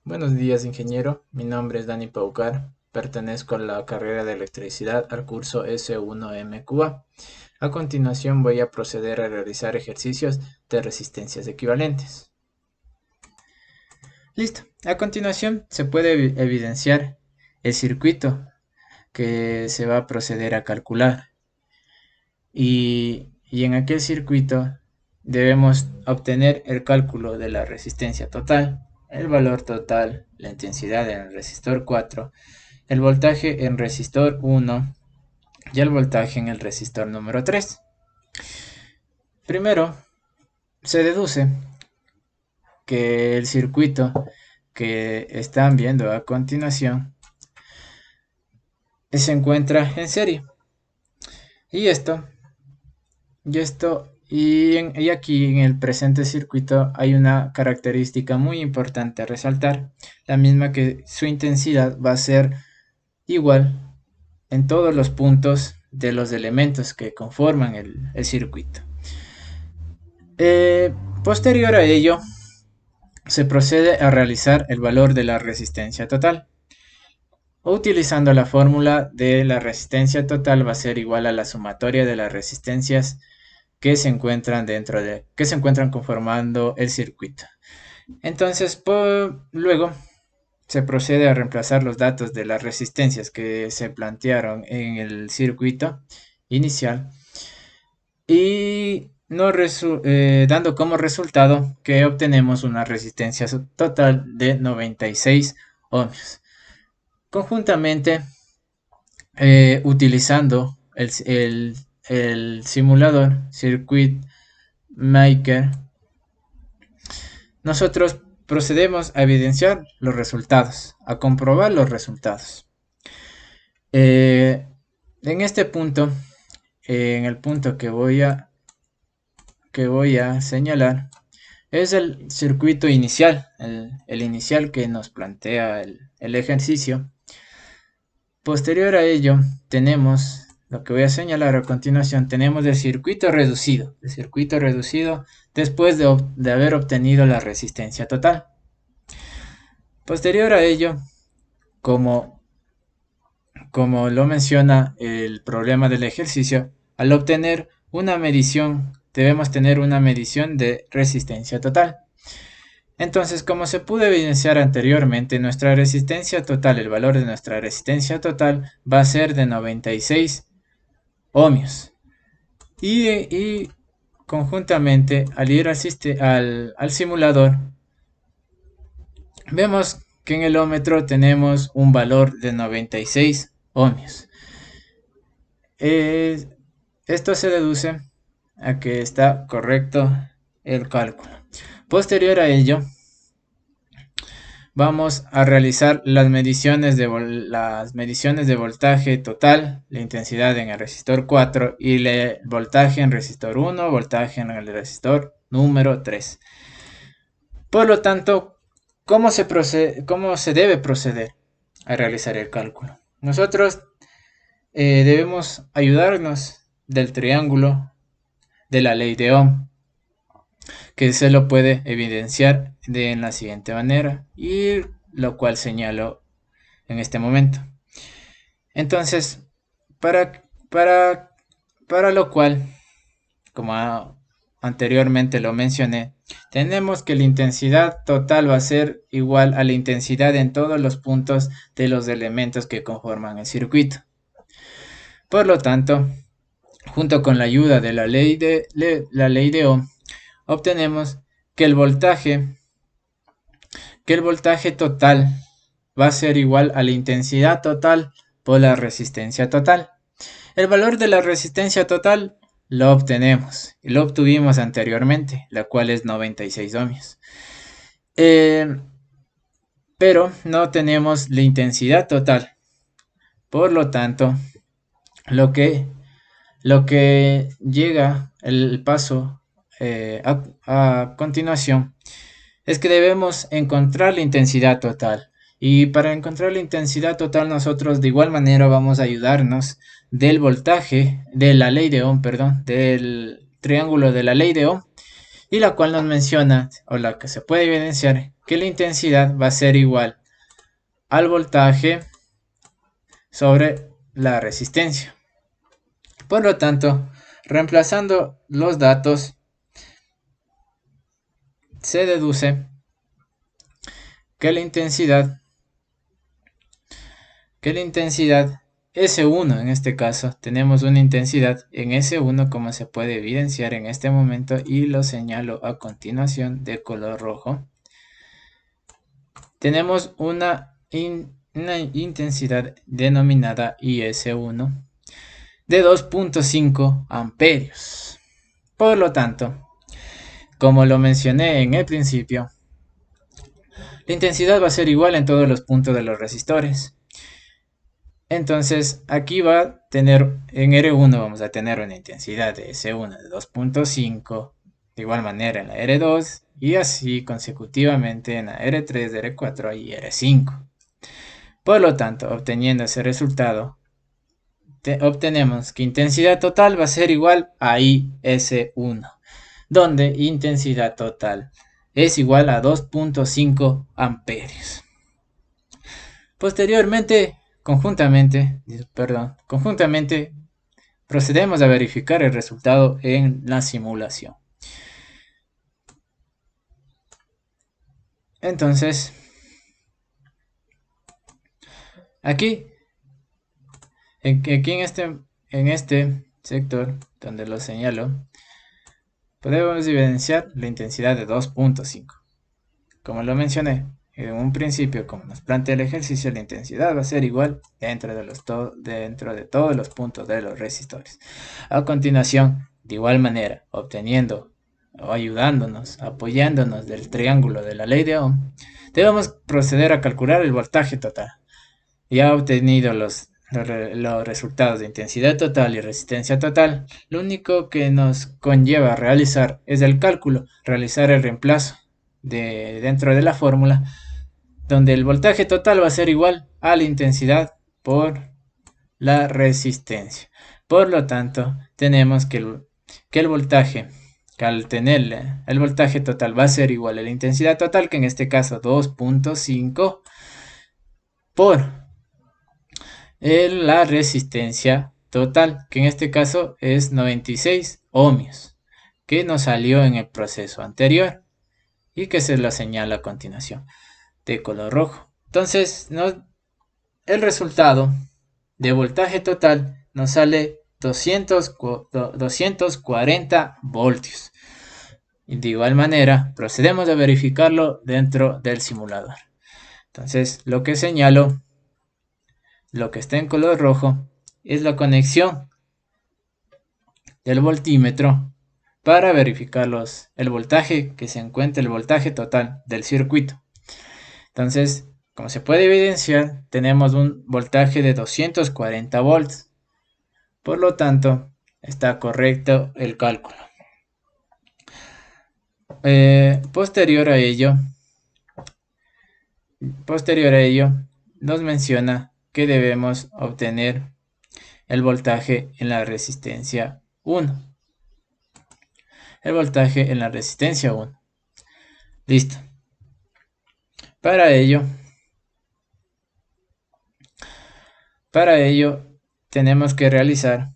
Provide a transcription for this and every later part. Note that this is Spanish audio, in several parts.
Buenos días, ingeniero. Mi nombre es Dani Paucar. Pertenezco a la carrera de electricidad al curso S1MQA. A continuación voy a proceder a realizar ejercicios de resistencias equivalentes. Listo. A continuación se puede evidenciar el circuito que se va a proceder a calcular. Y en aquel circuito debemos obtener el cálculo de la resistencia total, el valor total, la intensidad en el resistor 4, el voltaje en resistor 1 y el voltaje en el resistor número 3. Primero, se deduce que el circuito que están viendo a continuación se encuentra en serie. Y y aquí en el presente circuito hay una característica muy importante a resaltar, la misma que su intensidad va a ser igual en todos los puntos de los elementos que conforman el circuito. Posterior a ello, se procede a realizar el valor de la resistencia total. Utilizando la fórmula de la resistencia total va a ser igual a la sumatoria de las resistencias que se encuentran que se encuentran conformando el circuito. Entonces, luego se procede a reemplazar los datos de las resistencias que se plantearon en el circuito inicial y dando como resultado que obtenemos una resistencia total de 96 ohmios. Conjuntamente, utilizando el simulador Circuit Maker, nosotros procedemos a evidenciar los resultados, a comprobar los resultados. En este punto, en el punto que voy a señalar, es el circuito inicial, el inicial que nos plantea el ejercicio. Posterior a ello, tenemos lo que voy a señalar a continuación, tenemos el circuito reducido. El circuito reducido después de haber obtenido la resistencia total. Posterior a ello, como lo menciona el problema del ejercicio, al obtener una medición, debemos tener una medición de resistencia total. Entonces, como se pudo evidenciar anteriormente, nuestra resistencia total, el valor de nuestra resistencia total va a ser de 96 ohmios. Y conjuntamente, al ir al simulador, vemos que en el ómetro tenemos un valor de 96 ohmios. Esto se deduce a que está correcto el cálculo. Posterior a ello, vamos a realizar las mediciones de voltaje total, la intensidad en el resistor 4 y el voltaje en resistor 1, voltaje en el resistor número 3. Por lo tanto, ¿cómo se debe proceder a realizar el cálculo? Nosotros debemos ayudarnos del triángulo de la ley de Ohm, que se lo puede evidenciar en la siguiente manera, y lo cual señalo en este momento. Entonces, para lo cual, como anteriormente lo mencioné, tenemos que la intensidad total va a ser igual a la intensidad en todos los puntos de los elementos que conforman el circuito. Por lo tanto, junto con la ayuda de la ley de Ohm, obtenemos que el voltaje total va a ser igual a la intensidad total por la resistencia total. El valor de la resistencia total lo obtenemos y lo obtuvimos anteriormente, la cual es 96 ohmios. Pero no tenemos la intensidad total. Por lo tanto, lo que llega el paso a continuación es que debemos encontrar la intensidad total. Y para encontrar la intensidad total, nosotros de igual manera vamos a ayudarnos del voltaje, de la ley de Ohm, perdón, del triángulo de la ley de Ohm, y la cual nos menciona, o la que se puede evidenciar, que la intensidad va a ser igual al voltaje sobre la resistencia. Por lo tanto, reemplazando los datos, se deduce que la intensidad S1, en este caso, tenemos una intensidad en S1 como se puede evidenciar en este momento y lo señalo a continuación de color rojo. Tenemos una intensidad denominada IS1 de 2.5 amperios. Por lo tanto, como lo mencioné en el principio, la intensidad va a ser igual en todos los puntos de los resistores. Entonces aquí va a tener, en R1 vamos a tener una intensidad de S1 de 2.5, de igual manera en la R2 y así consecutivamente en la R3, R4 y R5. Por lo tanto, obteniendo ese resultado, obtenemos que intensidad total va a ser igual a IS1, donde intensidad total es igual a 2.5 amperios. Posteriormente, conjuntamente, procedemos a verificar el resultado en la simulación. Entonces, aquí en este sector donde lo señalo, podemos evidenciar la intensidad de 2.5. Como lo mencioné en un principio, como nos plantea el ejercicio, la intensidad va a ser igual dentro de todos los puntos de los resistores. A continuación, de igual manera, obteniendo o ayudándonos, apoyándonos del triángulo de la ley de Ohm, debemos proceder a calcular el voltaje total. Ya obtenido los resultados de intensidad total y resistencia total, lo único que nos conlleva a realizar es el cálculo, realizar el reemplazo dentro de la fórmula, donde el voltaje total va a ser igual a la intensidad por la resistencia. Por lo tanto, tenemos que el voltaje, que al tener el voltaje total va a ser igual a la intensidad total, que en este caso 2.5 por la resistencia total, que en este caso es 96 ohmios, que nos salió en el proceso anterior y que se lo señala a continuación de color rojo. Entonces, el resultado de voltaje total nos sale 240 voltios. Y de igual manera, procedemos a verificarlo dentro del simulador. Entonces, lo que señalo, lo que está en color rojo, es la conexión del voltímetro para verificar el voltaje que se encuentra, el voltaje total del circuito. Entonces, como se puede evidenciar, tenemos un voltaje de 240 volts. Por lo tanto, está correcto el cálculo. Posterior a ello, nos menciona que debemos obtener el voltaje en la resistencia 1. El voltaje en la resistencia 1. Listo. Para ello tenemos que realizar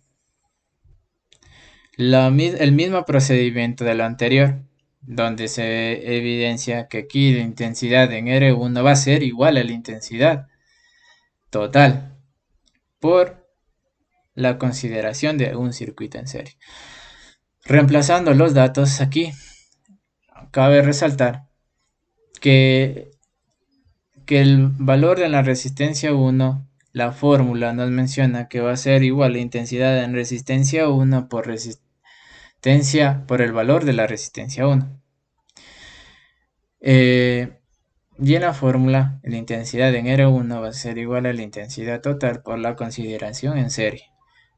el mismo procedimiento de lo anterior, donde se evidencia que aquí la intensidad en R1 va a ser igual a la intensidad total por la consideración de un circuito en serie. Reemplazando los datos aquí, cabe resaltar que el valor de la resistencia 1, la fórmula nos menciona que va a ser igual a la intensidad en resistencia 1 por el valor de la resistencia 1. Y en la fórmula, la intensidad en R1 va a ser igual a la intensidad total por la consideración en serie.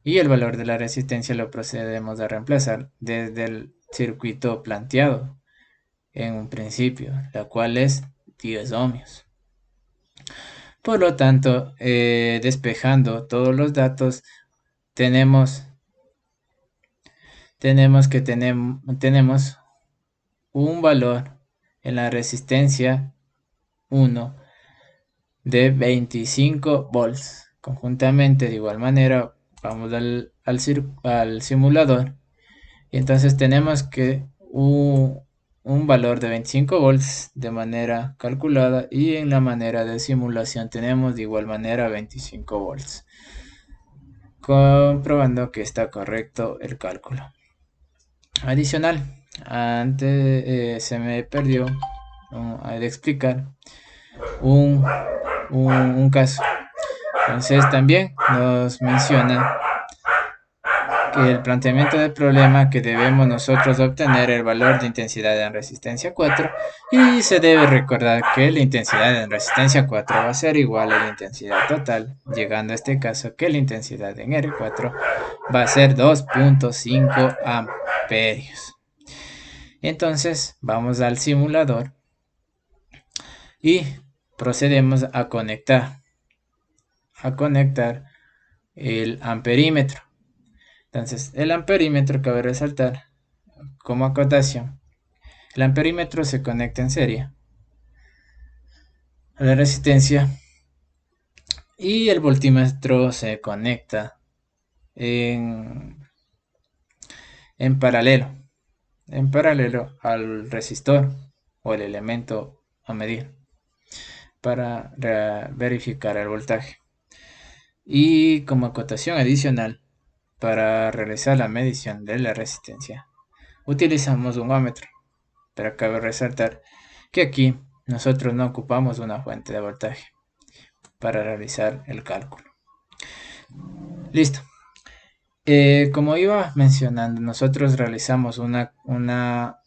Y el valor de la resistencia lo procedemos a reemplazar desde el circuito planteado en un principio, la cual es 10 ohmios. Por lo tanto, despejando todos los datos, tenemos un valor en la resistencia 1 de 25 volts. Conjuntamente, de igual manera, vamos al simulador y entonces tenemos que un valor de 25 volts de manera calculada, y en la manera de simulación tenemos de igual manera 25 volts, comprobando que está correcto el cálculo. Adicional, antes se me perdió de explicar un, un caso. Entonces también nos menciona que el planteamiento del problema, que debemos nosotros obtener el valor de intensidad en resistencia 4, y se debe recordar que la intensidad en resistencia 4 va a ser igual a la intensidad total, llegando a este caso que la intensidad en R4 va a ser 2.5 amperios. Entonces vamos al simulador y procedemos a conectar el amperímetro. Entonces, el amperímetro, cabe resaltar como acotación, el amperímetro se conecta en serie a la resistencia y el voltímetro se conecta en, en paralelo, al resistor o el elemento a medir para verificar el voltaje. Y como acotación adicional, para realizar la medición de la resistencia, utilizamos un ohmómetro, pero cabe resaltar que aquí nosotros no ocupamos una fuente de voltaje para realizar el cálculo. Listo. Como iba mencionando, nosotros realizamos una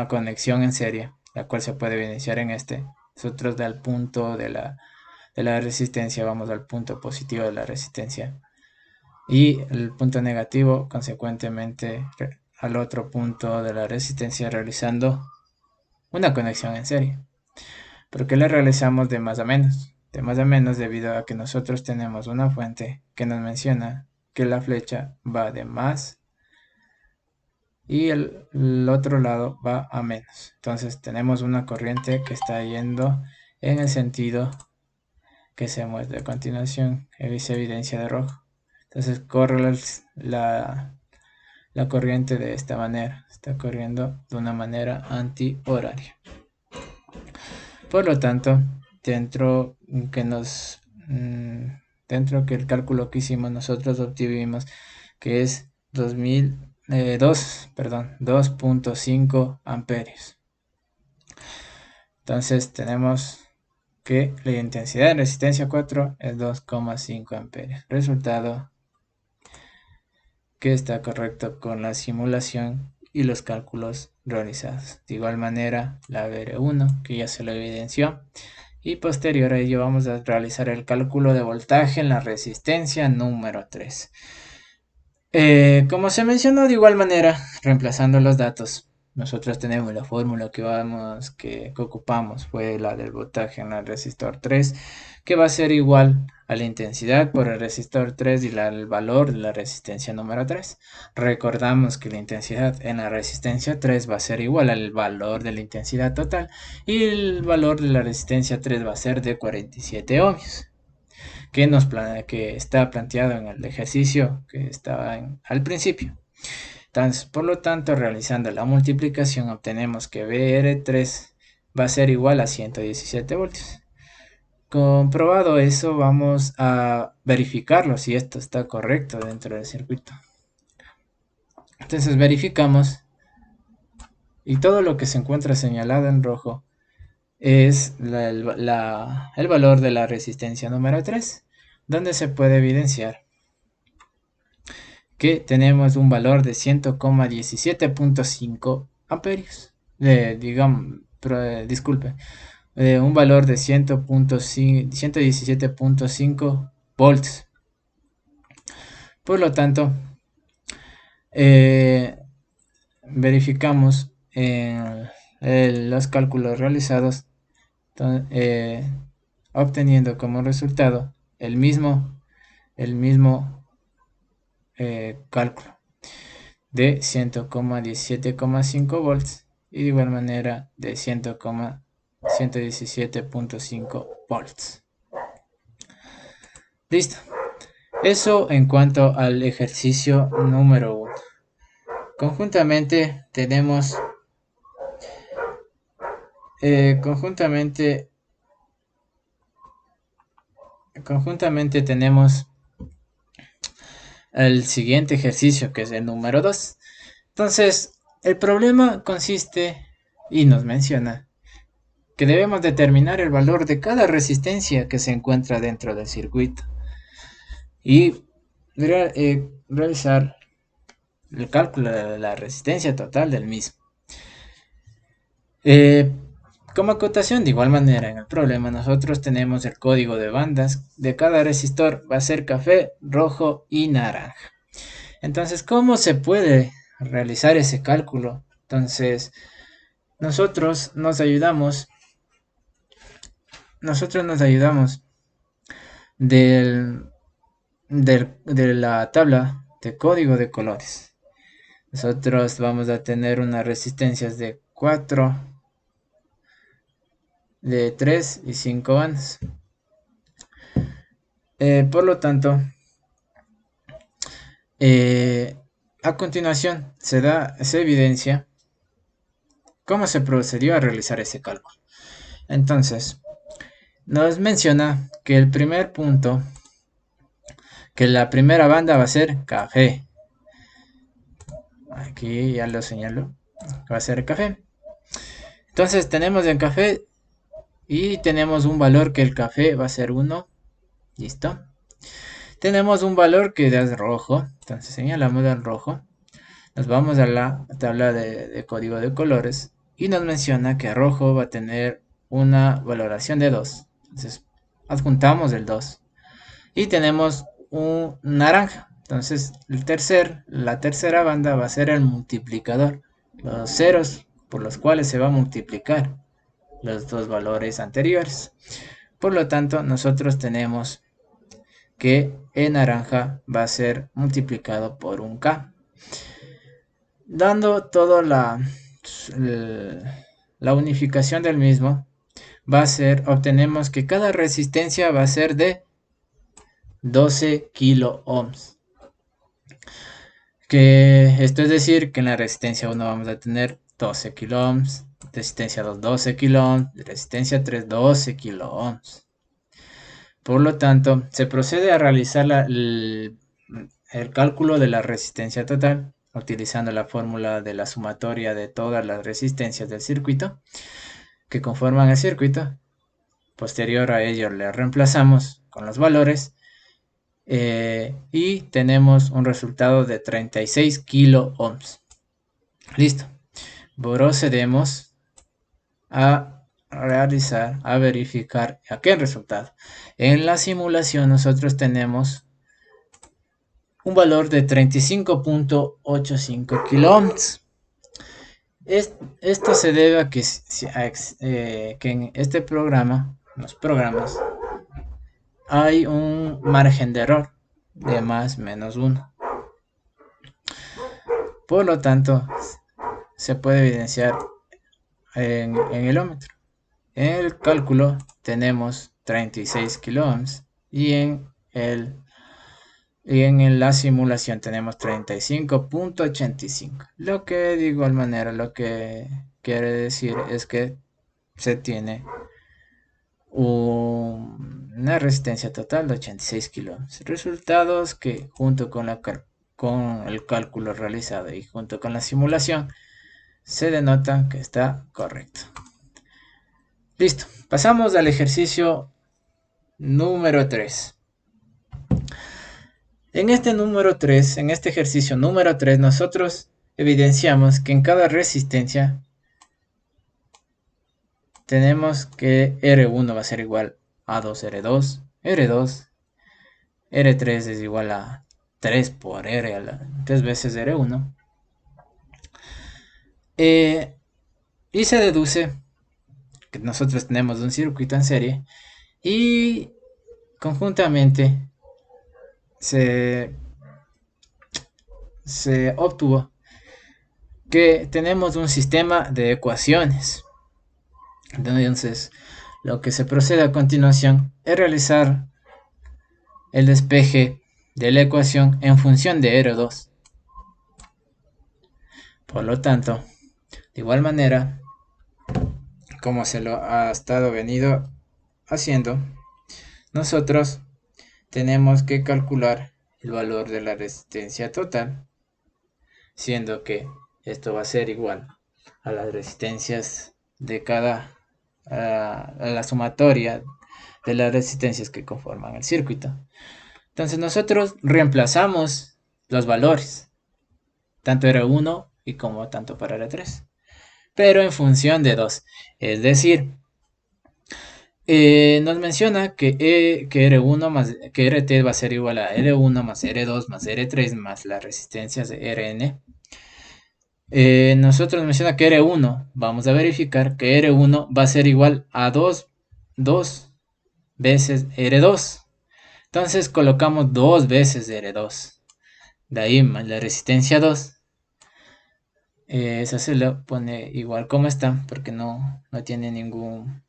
conexión en serie, la cual se puede evidenciar en este. Nosotros del punto de la resistencia vamos al punto positivo de la resistencia, y el punto negativo consecuentemente al otro punto de la resistencia, realizando una conexión en serie. ¿Por qué la realizamos de más a menos? De más a menos debido a que nosotros tenemos una fuente que nos menciona que la flecha va de más y el otro lado va a menos. Entonces tenemos una corriente que está yendo en el sentido que se muestra a continuación, que se evidencia de rojo. Entonces corre la corriente de esta manera, está corriendo de una manera antihoraria. Por lo tanto, dentro que el cálculo que hicimos, nosotros obtuvimos que es 2.5 amperios. Entonces tenemos que la intensidad de resistencia 4 es 2.5 amperios. Resultado que está correcto con la simulación y los cálculos realizados. De igual manera, la VR1, que ya se lo evidenció. Y posterior a ello vamos a realizar el cálculo de voltaje en la resistencia número 3. Como se mencionó, de igual manera, reemplazando los datos, nosotros tenemos la fórmula que ocupamos, fue la del voltaje en el resistor 3, que va a ser igual a la intensidad por el resistor 3 y el valor de la resistencia número 3. Recordamos que la intensidad en la resistencia 3 va a ser igual al valor de la intensidad total, y el valor de la resistencia 3 va a ser de 47 ohmios. Que está planteado en el ejercicio que estaba al principio. Entonces, por lo tanto, realizando la multiplicación, obtenemos que VR3 va a ser igual a 117 voltios. Comprobado eso, vamos a verificarlo si esto está correcto dentro del circuito. Entonces verificamos, y todo lo que se encuentra señalado en rojo es el valor de la resistencia número 3, donde se puede evidenciar que tenemos un valor de 117.5 amperios. Disculpe, un valor de 117.5 volts. Por lo tanto, verificamos los cálculos realizados, obteniendo como resultado el mismo cálculo. de 100,17,5 volts y de igual manera de 100,117,5 volts. Listo. Eso en cuanto al ejercicio número 1. Conjuntamente tenemos conjuntamente tenemos el siguiente ejercicio, que es el número 2. Entonces, el problema consiste y nos menciona que debemos determinar el valor de cada resistencia que se encuentra dentro del circuito y realizar el cálculo de la resistencia total del mismo. Como acotación, de igual manera, en el problema nosotros tenemos el código de bandas de cada resistor, va a ser café, rojo y naranja. Entonces, ¿cómo se puede realizar ese cálculo? Entonces, nosotros nos ayudamos de la tabla de código de colores. Nosotros vamos a tener unas resistencias de 4, de 3 y 5 bandas. Por lo tanto, a continuación se evidencia cómo se procedió a realizar ese cálculo. Entonces, nos menciona que el primer punto, que la primera banda va a ser café. Aquí ya lo señalo, va a ser café. Entonces tenemos el café y tenemos un valor que el café va a ser 1. Listo. Tenemos un valor que es rojo, entonces señalamos el rojo. Nos vamos a la tabla de código de colores y nos menciona que rojo va a tener una valoración de 2. Entonces adjuntamos el 2 y tenemos un naranja. Entonces la tercera banda va a ser el multiplicador, los ceros por los cuales se va a multiplicar los dos valores anteriores. Por lo tanto, nosotros tenemos que el naranja va a ser multiplicado por un K, dando toda la unificación del mismo. Obtenemos que cada resistencia va a ser de 12 kilo ohms. Que esto es decir que en la resistencia 1 vamos a tener 12 kilo ohms, resistencia 2 12 kilo ohms, resistencia 3 12 kilo ohms. Por lo tanto, se procede a realizar el cálculo de la resistencia total utilizando la fórmula de la sumatoria de todas las resistencias del circuito que conforman el circuito. Posterior a ello le reemplazamos con los valores y tenemos un resultado de 36 kilo ohms. Listo. Procedemos a verificar aquel resultado. En la simulación nosotros tenemos un valor de 35.85 kilo ohms. Esto se debe a que en este programa, los programas, hay un margen de error de más menos 1. Por lo tanto, se puede evidenciar en el ómetro. En el cálculo tenemos 36 kilo ohms y en la simulación tenemos 35.85. Lo que de igual manera lo que quiere decir es que se tiene una resistencia total de 86 kilo ohms. Resultados que junto con el cálculo realizado y junto con la simulación se denota que está correcto. Listo, pasamos al ejercicio número 3. En este ejercicio número 3, nosotros evidenciamos que en cada resistencia tenemos que R1 va a ser igual a 2R2, R2, R3 es igual a 3 por R a la 3 veces R1. Y se deduce que nosotros tenemos un circuito en serie y conjuntamente se obtuvo que tenemos un sistema de ecuaciones. Entonces, lo que se procede a continuación es realizar el despeje de la ecuación en función de R2. Por lo tanto, de igual manera, como se lo ha estado venido haciendo, nosotros tenemos que calcular el valor de la resistencia total, siendo que esto va a ser igual a las resistencias de a la sumatoria de las resistencias que conforman el circuito. Entonces nosotros reemplazamos los valores, tanto R1 y como tanto para R3, pero en función de 2. Es decir, nos menciona que R1 más que RT va a ser igual a R1 más R2 más R3 más las resistencias de Rn. Nosotros menciona que R1, vamos a verificar que R1 va a ser igual a 2 veces R2. Entonces colocamos 2 veces R2. De ahí más la resistencia 2. Esa se lo pone igual como está, porque no tiene ninguna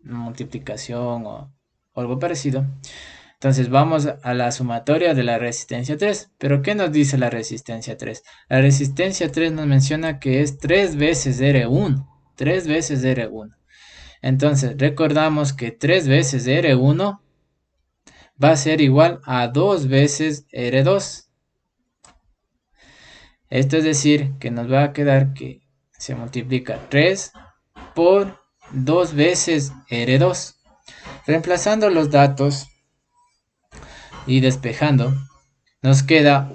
multiplicación o algo parecido. Entonces vamos a la sumatoria de la resistencia 3. ¿Pero qué nos dice la resistencia 3? La resistencia 3 nos menciona que es 3 veces R1. 3 veces R1. Entonces recordamos que 3 veces R1 va a ser igual a 2 veces R2. Esto es decir que nos va a quedar que se multiplica 3 por 2 veces R2. Reemplazando los datos y despejando, nos queda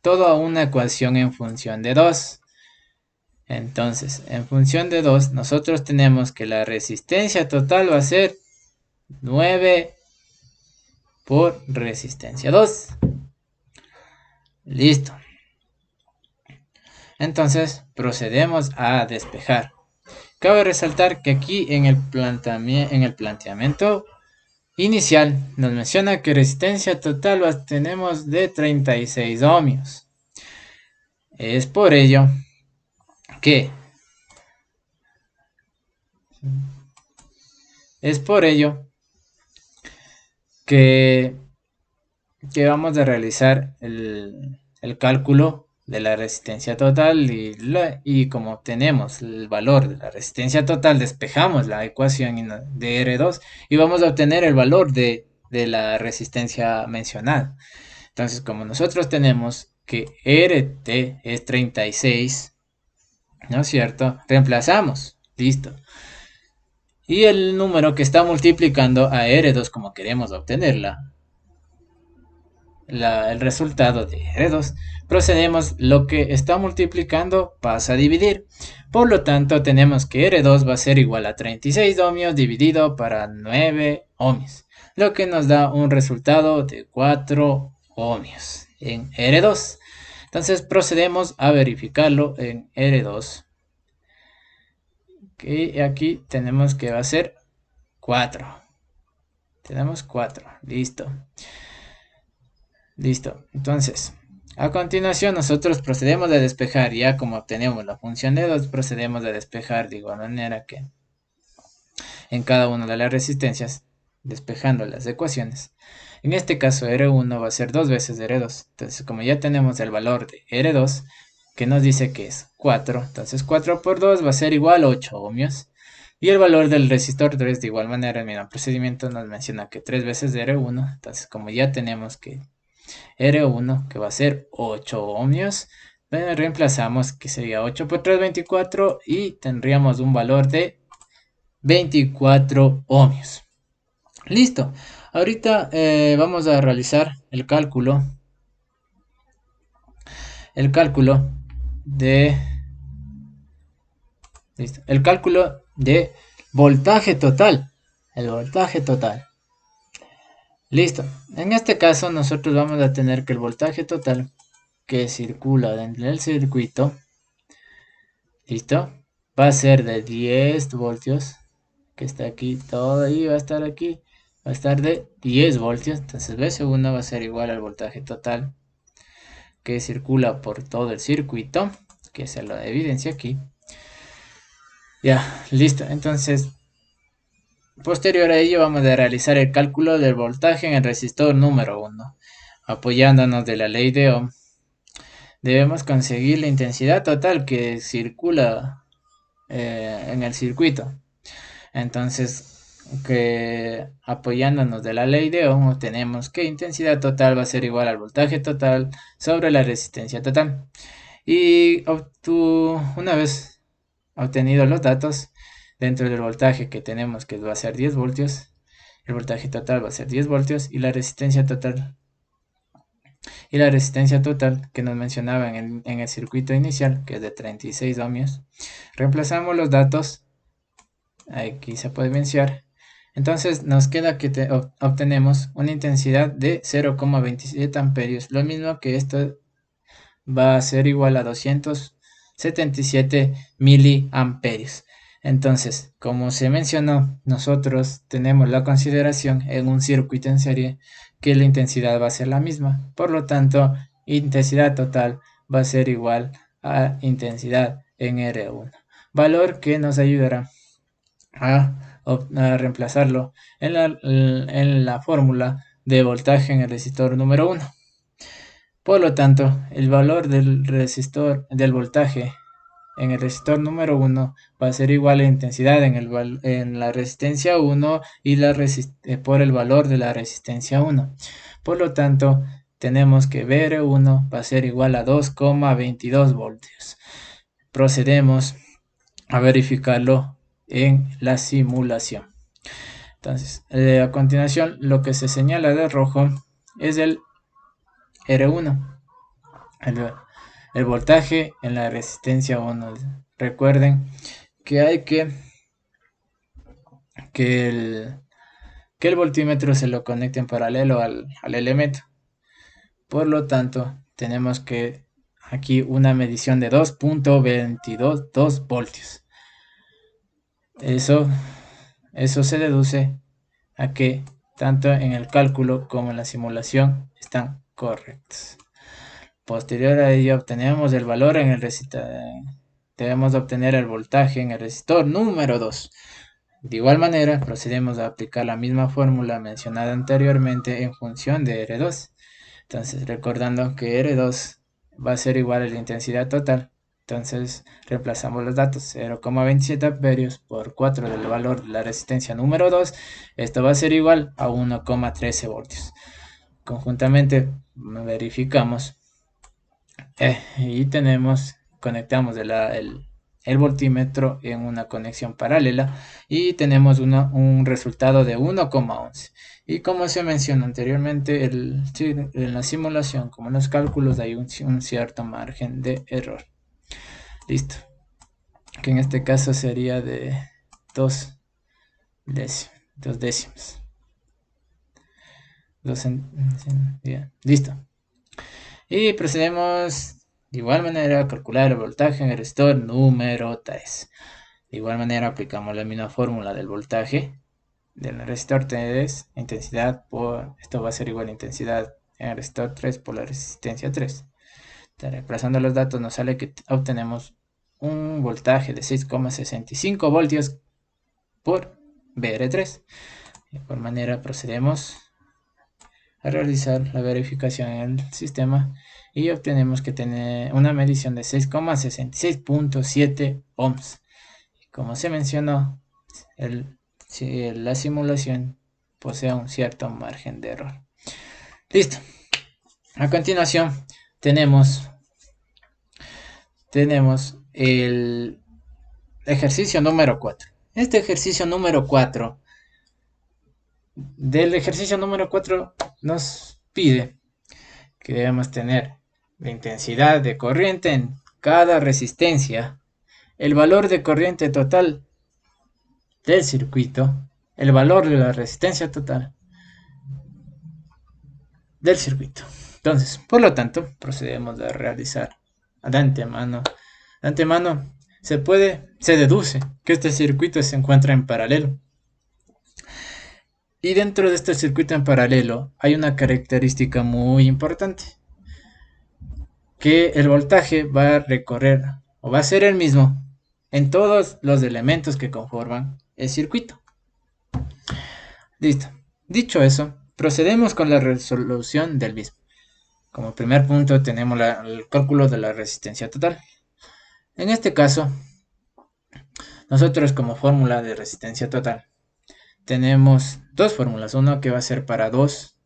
toda una ecuación en función de 2. Entonces, en función de 2, nosotros tenemos que la resistencia total va a ser 9 por resistencia 2. Listo. Entonces, procedemos a despejar. Cabe resaltar que aquí en el planteamiento inicial nos menciona que resistencia total tenemos de 36 ohmios. Es por ello que vamos a realizar el cálculo de la resistencia total y como tenemos el valor de la resistencia total, despejamos la ecuación de R2 y vamos a obtener el valor de la resistencia mencionada. Entonces, como nosotros tenemos que RT es 36, ¿no es cierto? Reemplazamos, listo. Y el número que está multiplicando a R2 como queremos obtenerla, el resultado de R2, procedemos, lo que está multiplicando pasa a dividir. Por lo tanto, tenemos que R2 va a ser igual a 36 ohmios dividido para 9 ohmios, lo que nos da un resultado de 4 ohmios en R2. Entonces procedemos a verificarlo en R2. Que aquí tenemos que va a ser 4. Tenemos 4. Listo. Listo. Entonces, a continuación nosotros procedemos a despejar. Ya como obtenemos la función de 2, procedemos a despejar de igual manera que en cada una de las resistencias, despejando las ecuaciones. En este caso R1 va a ser 2 veces R2. Entonces, como ya tenemos el valor de R2, que nos dice que es 4, entonces 4 por 2 va a ser igual a 8 ohmios. Y el valor del resistor 3 de igual manera, el mismo procedimiento nos menciona que 3 veces de R1, entonces como ya tenemos que R1 que va a ser 8 ohmios, reemplazamos que sería 8 por 3, 24 y tendríamos un valor de 24 ohmios. Listo. Ahorita vamos a realizar el cálculo de listo, el cálculo de voltaje total. El voltaje total. Listo. En este caso nosotros vamos a tener que el voltaje total que circula dentro del circuito, listo, va a ser de 10 voltios, que está aquí, todo ahí va a estar aquí, va a estar de 10 voltios. Entonces V1 va a ser igual al voltaje total que circula por todo el circuito, que se lo evidencia aquí. Ya, listo. Entonces, posterior a ello vamos a realizar el cálculo del voltaje en el resistor número 1. Apoyándonos de la ley de Ohm, debemos conseguir la intensidad total que circula en el circuito. Entonces, que apoyándonos de la ley de Ohm, tenemos que intensidad total va a ser igual al voltaje total sobre la resistencia total. Y una vez obtenidos los datos, dentro del voltaje que tenemos, que va a ser 10 voltios, el voltaje total va a ser 10 voltios y la resistencia total que nos mencionaba en el circuito inicial, que es de 36 ohmios, reemplazamos los datos, aquí se puede evidenciar. Entonces nos queda que obtenemos una intensidad de 0,27 amperios, lo mismo que esto va a ser igual a 277 miliamperios. Entonces, como se mencionó, nosotros tenemos la consideración en un circuito en serie que la intensidad va a ser la misma. Por lo tanto, intensidad total va a ser igual a intensidad en R1. Valor que nos ayudará a reemplazarlo en la fórmula de voltaje en el resistor número 1. Por lo tanto, el valor del voltaje en el resistor número 1 va a ser igual a intensidad en la resistencia 1 y por el valor de la resistencia 1. Por lo tanto, tenemos que VR1 va a ser igual a 2,22 voltios. Procedemos a verificarlo en la simulación. Entonces, a continuación, lo que se señala de rojo es el R1, el voltaje en la resistencia 1. Recuerden que hay que el voltímetro se lo conecte en paralelo al elemento. Por lo tanto, tenemos que aquí una medición de 2.222 voltios. Eso se deduce a que tanto en el cálculo como en la simulación están correctos. Posterior a ello obtenemos el valor en el resistor. Debemos obtener el voltaje en el resistor número 2. De igual manera, procedemos a aplicar la misma fórmula mencionada anteriormente en función de R2. Entonces, recordando que R2 va a ser igual a la intensidad total. Entonces, reemplazamos los datos 0,27 amperios por 4 del valor de la resistencia número 2. Esto va a ser igual a 1,13 voltios. Conjuntamente verificamos y conectamos el voltímetro en una conexión paralela y tenemos un resultado de 1,11. Y como se mencionó anteriormente, en la simulación, como en los cálculos, hay un cierto margen de error. Listo. Que en este caso sería de 2 décimos. Listo. Y procedemos de igual manera a calcular el voltaje en el resistor número 3. De igual manera aplicamos la misma fórmula del voltaje del resistor 3, intensidad esto va a ser igual a intensidad en el resistor 3 por la resistencia 3. Reemplazando los datos nos sale que obtenemos un voltaje de 6,65 voltios por VR3. De igual manera procedemos a realizar la verificación en el sistema y obtenemos que tiene una medición de 6,66.7 ohms. Como se mencionó, la simulación posee un cierto margen de error. Listo. A continuación tenemos el ejercicio número 4. Este ejercicio número 4, del ejercicio número 4 nos pide que debemos tener la intensidad de corriente en cada resistencia, el valor de corriente total del circuito, el valor de la resistencia total del circuito. Entonces, por lo tanto, procedemos a realizar de antemano se deduce que este circuito se encuentra en paralelo. Y dentro de este circuito en paralelo hay una característica muy importante. que el voltaje va a recorrer o va a ser el mismo en todos los elementos que conforman el circuito. Listo. Dicho eso, procedemos con la resolución del mismo. Como primer punto tenemos el cálculo de la resistencia total. En este caso, nosotros como fórmula de resistencia total tenemos dos fórmulas, una que va a ser para dos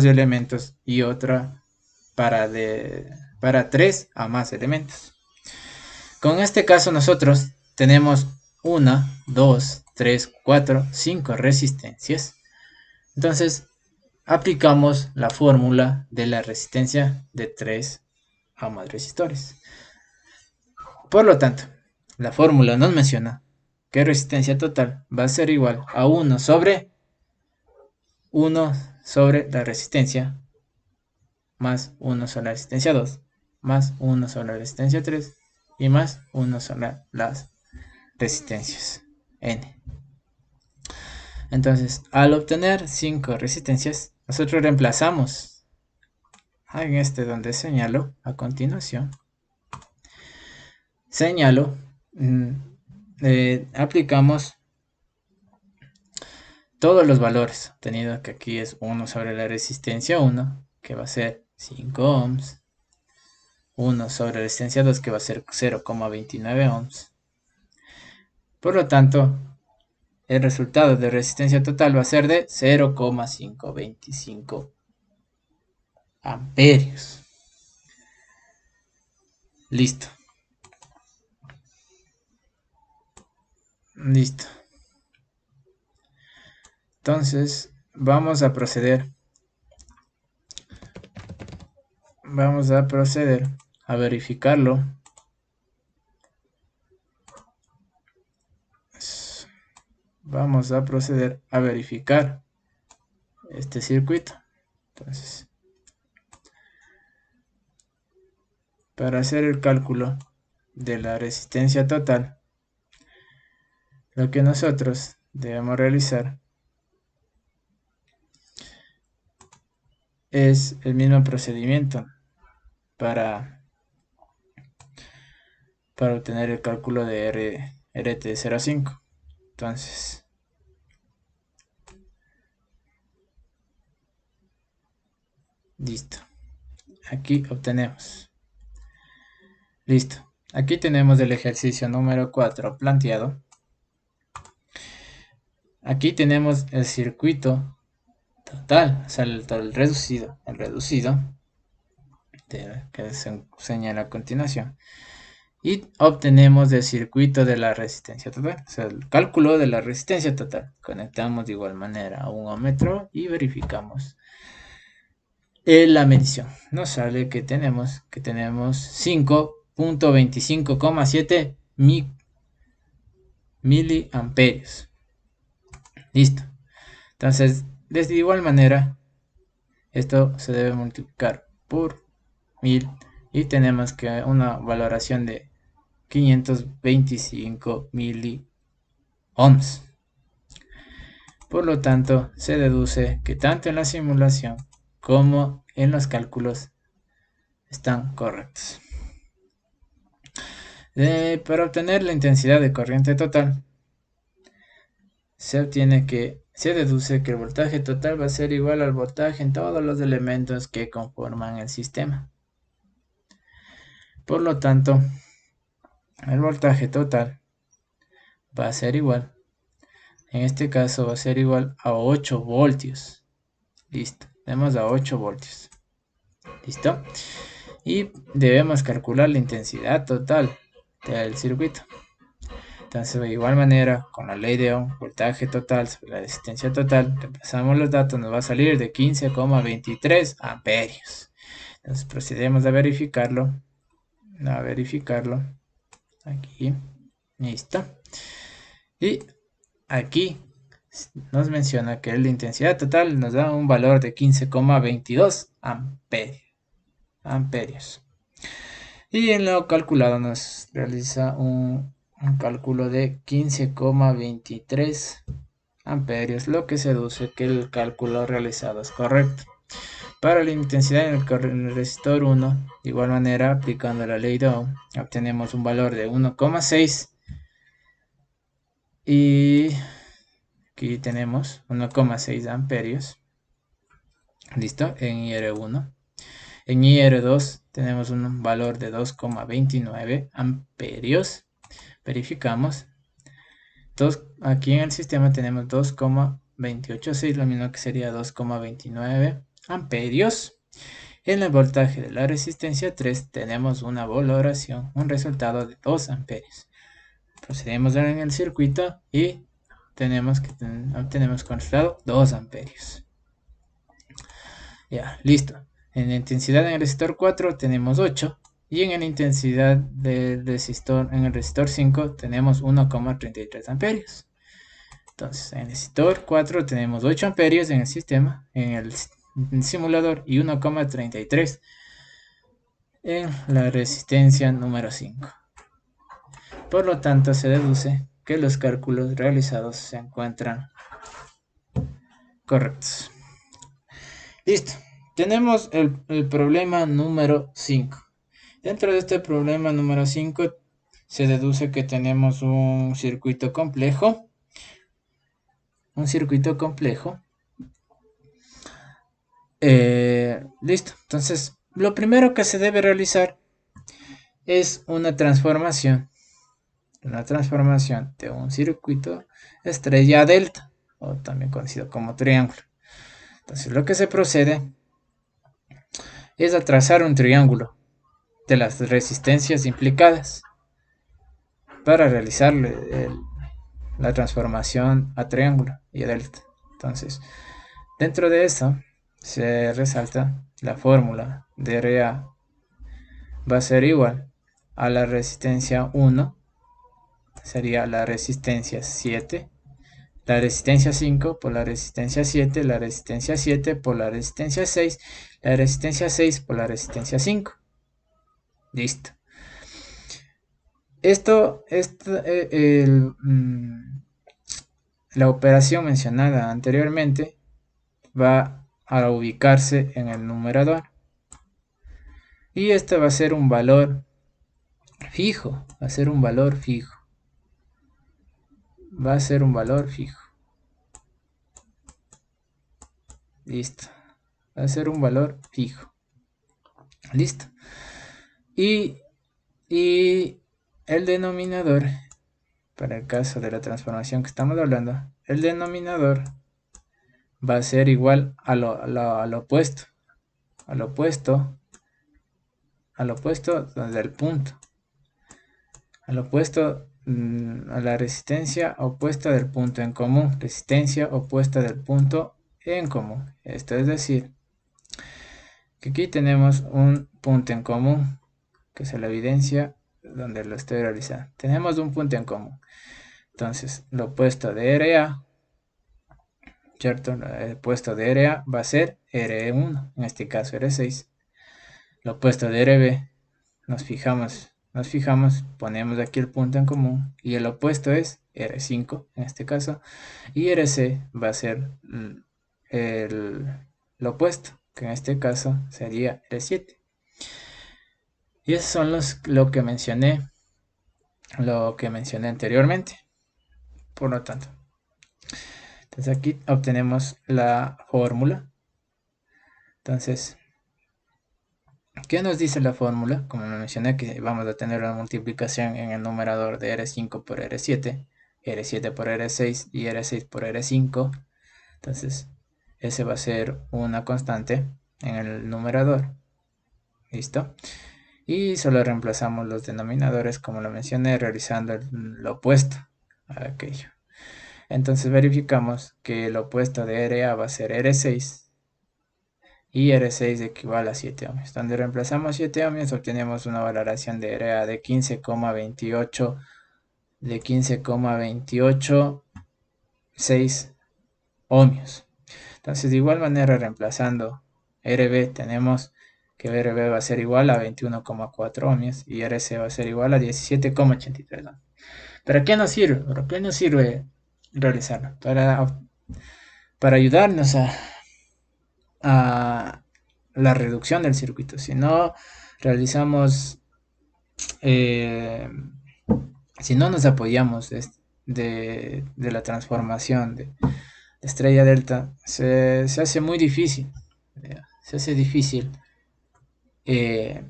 elementos y otra para 3 a más elementos. Con este caso nosotros tenemos 1, 2, 3, 4, 5 resistencias. Entonces aplicamos la fórmula de la resistencia de 3 a más resistores. Por lo tanto, la fórmula nos menciona que resistencia total va a ser igual a 1 sobre la resistencia más 1 sobre la resistencia 2 más 1 sobre la resistencia 3 y más 1 sobre las resistencias N. Entonces, al obtener 5 resistencias, nosotros reemplazamos en este donde señalo a continuación. Aplicamos todos los valores obtenidos, que aquí es 1 sobre la resistencia 1, que va a ser 5 ohms, 1 sobre la resistencia 2, que va a ser 0,29 ohms. Por lo tanto, el resultado de resistencia total va a ser de 0,525 amperios. Listo. Entonces, vamos a proceder a verificarlo. Vamos a proceder a verificar este circuito. Entonces, para hacer el cálculo de la resistencia total, lo que nosotros debemos realizar es el mismo procedimiento para obtener el cálculo de RT05. Entonces, listo. Aquí obtenemos. Listo. Aquí tenemos el ejercicio número 4 planteado. Aquí tenemos el circuito total, o sea, el reducido, que se señala a continuación. Y obtenemos el circuito de la resistencia total, o sea, el cálculo de la resistencia total. Conectamos de igual manera a un ohmómetro y verificamos la medición. Nos sale que tenemos 5.25,7 miliamperios. Listo. Entonces, de igual manera, esto se debe multiplicar por 1000 y tenemos que una valoración de 525 miliohms. Por lo tanto, se deduce que tanto en la simulación como en los cálculos están correctos. Para obtener la intensidad de corriente total, se deduce que el voltaje total va a ser igual al voltaje en todos los elementos que conforman el sistema. Por lo tanto, el voltaje total va a ser igual, en este caso va a ser igual a 8 voltios. Listo, tenemos a 8 voltios. Listo. Y debemos calcular la intensidad total del circuito. Entonces, de igual manera, con la ley de Ohm, voltaje total sobre la resistencia total, reemplazamos los datos, nos va a salir de 15,23 amperios. Entonces, procedemos a verificarlo. Aquí. Listo. Y aquí nos menciona que la intensidad total nos da un valor de 15,22 amperios. Y en lo calculado nos realiza un cálculo de 15,23 amperios, lo que se deduce que el cálculo realizado es correcto. Para la intensidad en el resistor 1, de igual manera, aplicando la ley de Ohm, obtenemos un valor de 1,6 y aquí tenemos 1,6 amperios. Listo, en IR1. En IR2 tenemos un valor de 2,29 amperios. Verificamos. Aquí en el sistema tenemos 2,286, lo mismo que sería 2,29 amperios. En el voltaje de la resistencia 3 tenemos una valoración, un resultado de 2 amperios. Procedemos en el circuito y obtenemos con resultado 2 amperios. Ya, listo. En la intensidad en el resistor 4 tenemos 8 y en la intensidad del resistor, en el resistor 5 tenemos 1,33 amperios. Entonces, en el resistor 4 tenemos 8 amperios en el sistema, en el simulador, y 1,33 en la resistencia número 5. Por lo tanto, se deduce que los cálculos realizados se encuentran correctos. Listo. Tenemos el problema número 5. Dentro de este problema número 5 se deduce que tenemos un circuito complejo. Listo. Entonces, lo primero que se debe realizar es una transformación de un circuito estrella delta, o también conocido como triángulo. Entonces, lo que se procede es a trazar un triángulo de las resistencias implicadas para realizar la transformación a triángulo y a delta. Entonces, dentro de eso se resalta la fórmula de RA va a ser igual a la resistencia 1, sería la resistencia 7, la resistencia 5 por la resistencia 7, la resistencia 7 por la resistencia 6, la resistencia 6 por la resistencia 5. Listo. La operación mencionada anteriormente va a ubicarse en el numerador. Y este va a ser un valor fijo. Va a ser un valor fijo. Listo. Va a ser un valor fijo. Listo. Y el denominador, para el caso de la transformación que estamos hablando, el denominador va a ser igual al opuesto. Al opuesto del punto. Al opuesto, a la resistencia opuesta del punto en común. Resistencia opuesta del punto en común. Esto es decir, que aquí tenemos un punto en común, que es la evidencia donde lo estoy realizando. Tenemos un punto en común. Entonces, lo opuesto de RA, ¿cierto? El opuesto de RA va a ser R1, en este caso R6. Lo opuesto de RB, nos fijamos, ponemos aquí el punto en común y el opuesto es R5 en este caso, y RC va a ser lo opuesto, que en este caso sería R7. Y esos son lo que mencioné anteriormente. Por lo tanto, entonces aquí obtenemos la fórmula. Entonces, ¿qué nos dice la fórmula? Como mencioné, que vamos a tener una multiplicación en el numerador de R5 por R7, R7 por R6 y R6 por R5. Entonces, ese va a ser una constante en el numerador. ¿Listo? Y solo reemplazamos los denominadores, como lo mencioné, realizando lo opuesto a aquello. Entonces verificamos que el opuesto de RA va a ser R6 y R6 equivale a 7 ohmios. Donde reemplazamos 7 ohmios obtenemos una valoración de RA de 15,286 ohmios. Entonces, de igual manera, reemplazando RB, tenemos que RB va a ser igual a 21,4 ohmios y RC va a ser igual a 17,83 ohmios. ¿Para qué nos sirve? ¿Para qué nos sirve realizarlo? Para ayudarnos a la reducción del circuito, sino realizamos, si no nos apoyamos de la transformación de estrella delta, se hace muy difícil, se hace difícil, eh,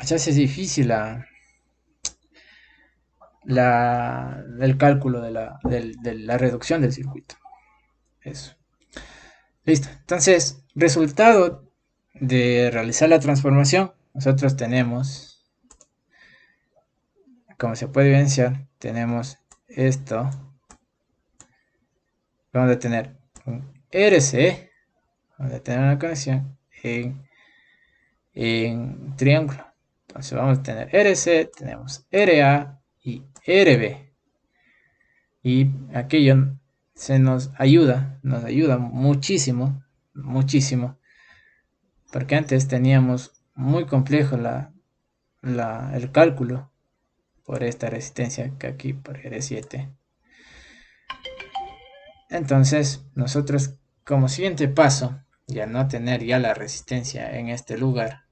se hace difícil el cálculo de la reducción del circuito. Eso. Listo. Entonces, resultado de realizar la transformación, nosotros tenemos, como se puede evidenciar, tenemos esto. Vamos a tener un RC, vamos a tener una conexión en triángulo. Entonces vamos a tener RC, tenemos RA y RB. Y aquello nos ayuda muchísimo, muchísimo. Porque antes teníamos muy complejo el cálculo por esta resistencia que aquí por R7. Entonces nosotros como siguiente paso, ya no tener ya la resistencia en este lugar,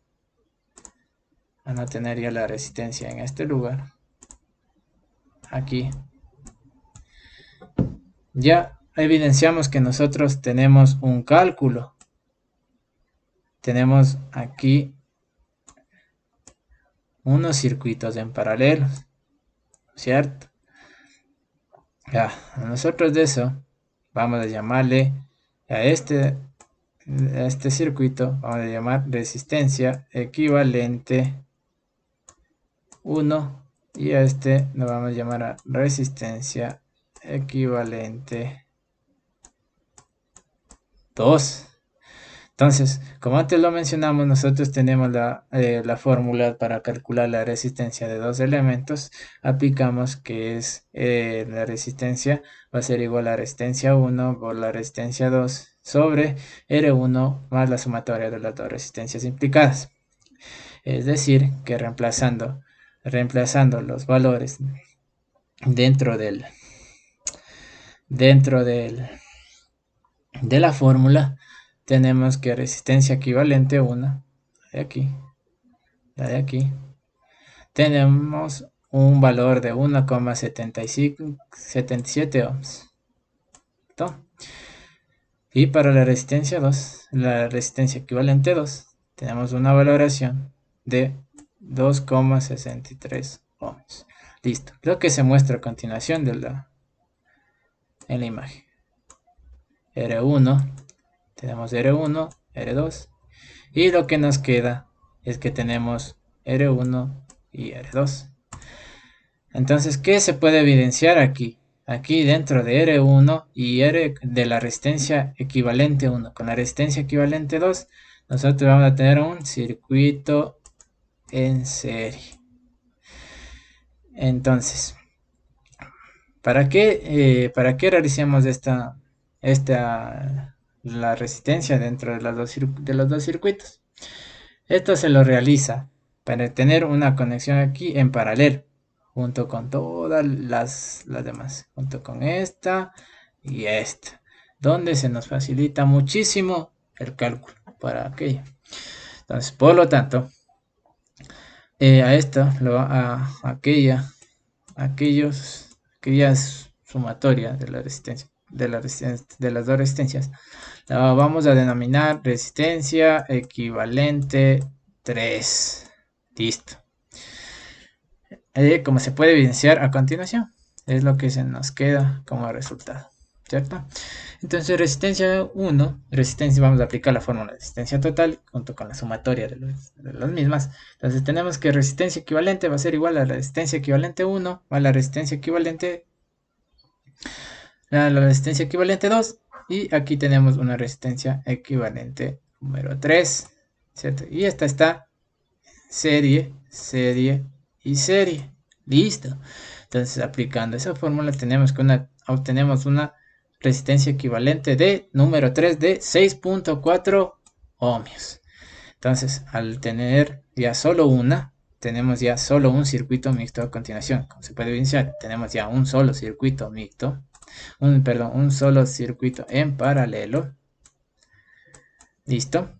aquí ya evidenciamos que nosotros tenemos un cálculo. Tenemos aquí unos circuitos en paralelo, ¿cierto? Ya, nosotros de eso vamos a llamarle a este circuito, vamos a llamar resistencia equivalente 1 y a este lo vamos a llamar a resistencia equivalente 2. Entonces, como antes lo mencionamos, nosotros tenemos la fórmula para calcular la resistencia de dos elementos. Aplicamos que es la resistencia va a ser igual a resistencia 1 por la resistencia 2 sobre R1 más la sumatoria de las dos resistencias implicadas. Es decir, que reemplazando los valores dentro de la fórmula, tenemos que resistencia equivalente 1, la de aquí, tenemos un valor de 1,77 ohms. ¿Listo? Y para la resistencia 2, la resistencia equivalente 2, tenemos una valoración de 2,63 ohms. Listo. Lo que se muestra a continuación en la imagen. R1, tenemos R1, R2, y lo que nos queda es que tenemos R1 y R2. Entonces, ¿qué se puede evidenciar aquí? Aquí dentro de R1 y R de la resistencia equivalente 1 con la resistencia equivalente 2, nosotros vamos a tener un circuito en serie. Entonces, ¿para qué realicemos la resistencia dentro de los dos circuitos? Esto se lo realiza para tener una conexión aquí en paralelo, junto con todas las demás, junto con esta y esta, donde se nos facilita muchísimo el cálculo para aquello. Entonces, por lo tanto, aquellas sumatorias de la resistencia, de las dos resistencias, la vamos a denominar resistencia equivalente 3. Listo. Como se puede evidenciar a continuación, es lo que se nos queda como resultado, ¿cierto? Entonces, resistencia 1, vamos a aplicar la fórmula de resistencia total junto con la sumatoria de las mismas. Entonces, tenemos que resistencia equivalente va a ser igual a la resistencia equivalente 1 más la resistencia equivalente 2. Y aquí tenemos una resistencia equivalente número 3, ¿cierto? Y esta está serie y serie. Listo. Entonces, aplicando esa fórmula, obtenemos una resistencia equivalente de número 3 de 6.4 ohmios. Entonces, al tener ya solo tenemos ya solo un circuito mixto a continuación. Como se puede evidenciar, tenemos ya un solo circuito mixto. Un solo circuito en paralelo. Listo.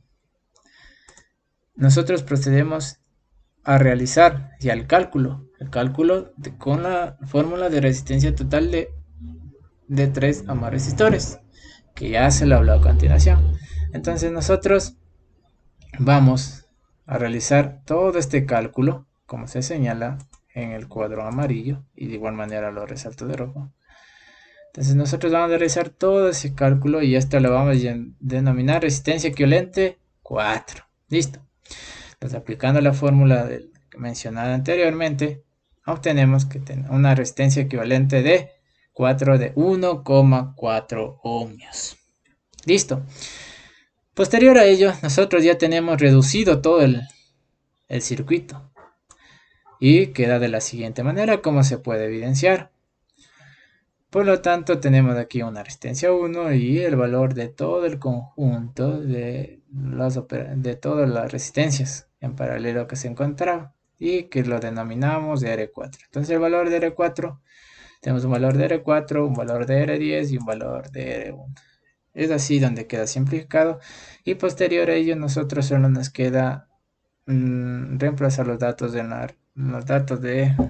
nosotros procedemos a realizar ya el cálculo con la fórmula de resistencia total de 3 ohms resistores, que ya se lo habló a continuación. Entonces nosotros vamos a realizar todo este cálculo, como se señala en el cuadro amarillo, y de igual manera lo resalto de rojo. Entonces nosotros vamos a realizar todo ese cálculo y esto lo vamos a denominar resistencia equivalente 4. Listo. Entonces aplicando la fórmula mencionada anteriormente, obtenemos que tenemos una resistencia equivalente de 4 de 1,4 ohmios. Listo. Posterior a ello, nosotros ya tenemos reducido todo el circuito. Y queda de la siguiente manera, como se puede evidenciar. Por lo tanto, tenemos aquí una resistencia 1 y el valor de todo el conjunto de todas las resistencias en paralelo que se encontraba y que lo denominamos de R4. Entonces el valor de R4, tenemos un valor de R4, un valor de R10 y un valor de R1. Es así donde queda simplificado y posterior a ello nosotros solo nos queda reemplazar los datos de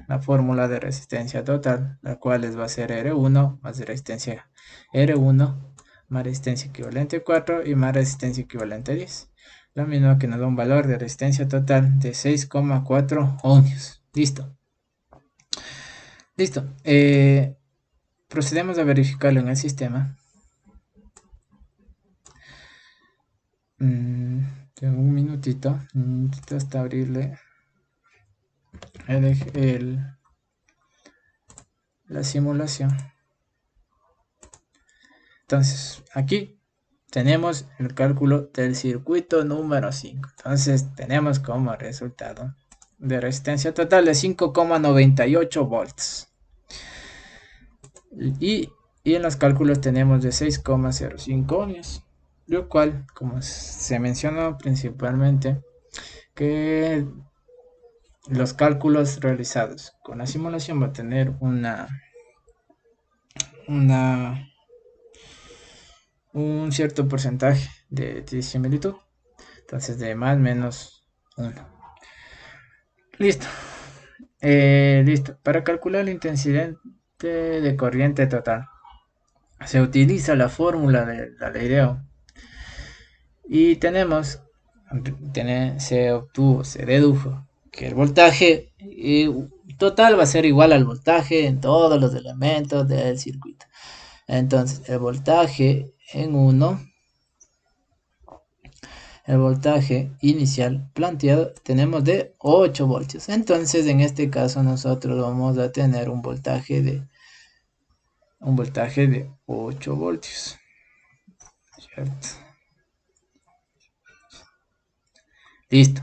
la fórmula de resistencia total, la cual va a ser R1 más resistencia R1 más resistencia equivalente 4 y más resistencia equivalente 10. Lo mismo que nos da un valor de resistencia total de 6,4 ohmios. Listo. Listo. Procedemos a verificarlo en el sistema. Tengo un minutito hasta abrirle la simulación. Entonces aquí tenemos el cálculo del circuito número 5. Entonces tenemos como resultado de resistencia total de 5,98 volts. Y en los cálculos tenemos de 6,05 ohmios. Lo cual, como se mencionó principalmente, que los cálculos realizados con la simulación va a tener un cierto porcentaje de similitud. Entonces de más menos 1. Listo. Listo. Para calcular el intensidad de corriente total se utiliza la fórmula de la ley de Ohm. Y se dedujo que el voltaje total va a ser igual al voltaje en todos los elementos del circuito. Entonces el voltaje en 1, el voltaje inicial planteado tenemos de 8 voltios. Entonces en este caso nosotros vamos a tener un voltaje de 8 voltios. ¿Cierto? Listo.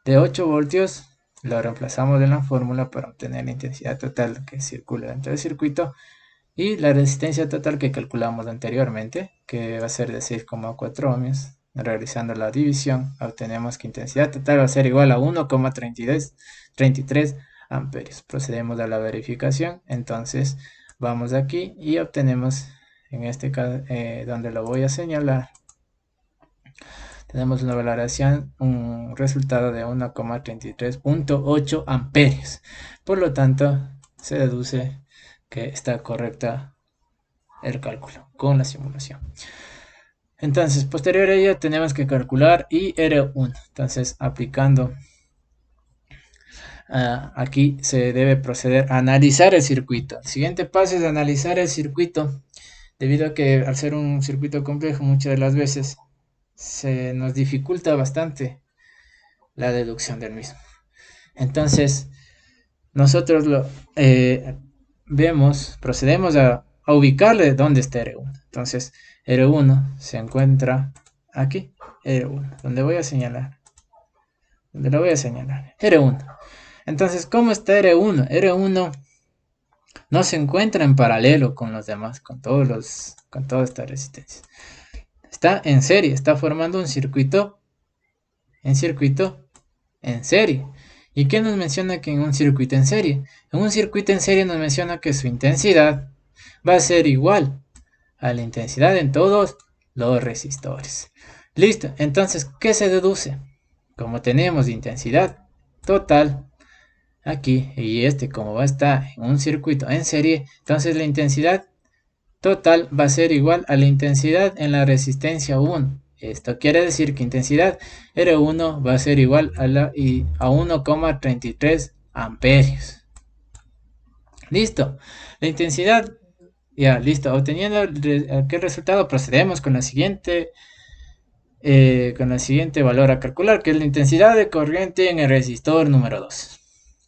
De 8 voltios lo reemplazamos en la fórmula para obtener la intensidad total que circula dentro del circuito y la resistencia total que calculamos anteriormente, que va a ser de 6,4 ohmios. Realizando la división, obtenemos que intensidad total va a ser igual a 1,33 amperios. Procedemos a la verificación. Entonces vamos aquí y obtenemos, en este caso, donde lo voy a señalar, tenemos una valoración, un resultado de 1,33.8 amperios. Por lo tanto, se deduce que está correcta el cálculo con la simulación. Entonces, posterior a ello, tenemos que calcular IR1. Entonces, aplicando aquí se debe proceder a analizar el circuito. El siguiente paso es analizar el circuito, debido a que al ser un circuito complejo, muchas de las veces se nos dificulta bastante la deducción del mismo. Entonces, nosotros procedemos a ubicarle dónde está R1. Entonces, R1 se encuentra aquí, R1, donde voy a señalar. Donde lo voy a señalar, R1. Entonces, ¿cómo está R1? R1 no se encuentra en paralelo con los demás, con toda esta resistencia. Está en serie, está formando un circuito en serie. ¿Y qué nos menciona que en un circuito en serie? En un circuito en serie nos menciona que su intensidad va a ser igual a la intensidad en todos los resistores. Listo, entonces, ¿qué se deduce? Como tenemos intensidad total aquí y este como va a estar en un circuito en serie, entonces la intensidad total va a ser igual a la intensidad en la resistencia 1. Esto quiere decir que intensidad R1 va a ser igual a 1,33 amperios. Listo. La intensidad, ya, listo. Obteniendo aquel resultado, procedemos con la siguiente valor a calcular, que es la intensidad de corriente en el resistor número 2.